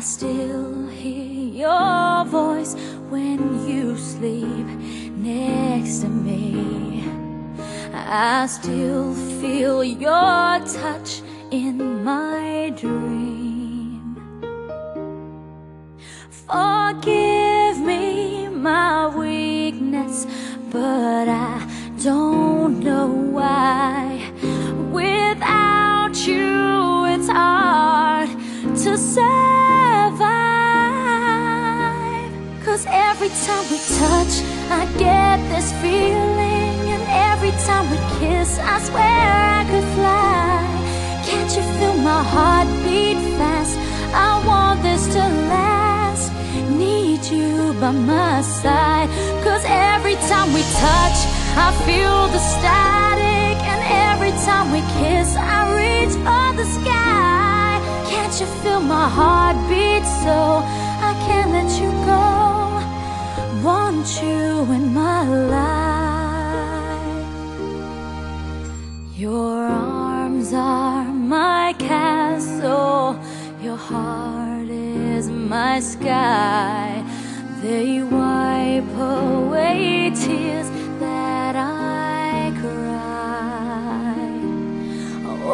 still hear your voice when you sleep next to me. I still feel your touch in my dream. Forgive me my weakness, but I don't know why. Without you, it's hard to survive. 'Cause every time we touch, I get this feeling, and every time we kiss, I swear I could fly. Can't you feel my heart beat fast? I want this to last. Need you by my side. 'Cause every time we touch, I feel the static, and every time we kiss, I reach for the sky. Can't you feel my heart beat so I can't let you go? Want you in my life. Your arms are my castle, your heart is my sky. They wipe away tears that I cry.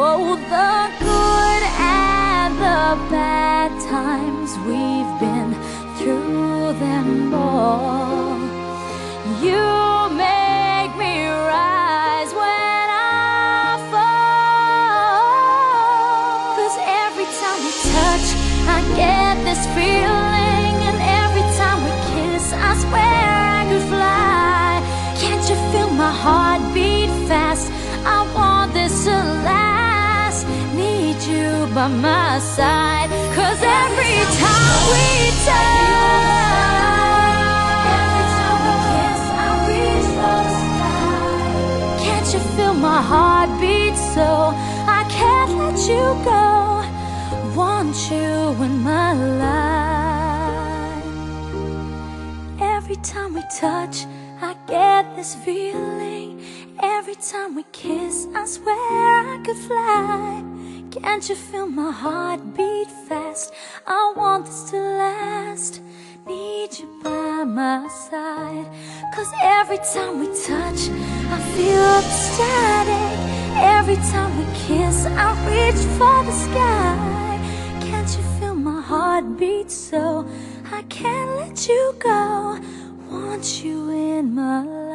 Oh, the good and the bad times, we've been through them all. You make me rise when I fall. 'Cause every time we touch, I get this feeling, and every time we kiss, I swear I could fly. Can't you feel my heart beat fast? I want this to last. Need you by my side. 'Cause every time we touch, every time we kiss, I reach for the sky. Can't you feel my heart beat so I can't let you go? Want you in my life. Every time we touch, I get this feeling. Every time we kiss, I swear I could fly. Can't you feel my heart beat fast? I want this to last. Need you by my side. 'Cause every time we touch, I feel the static. Every time we kiss, I reach for the sky. Can't you feel my heart beat so I can't let you go? Want you in my life.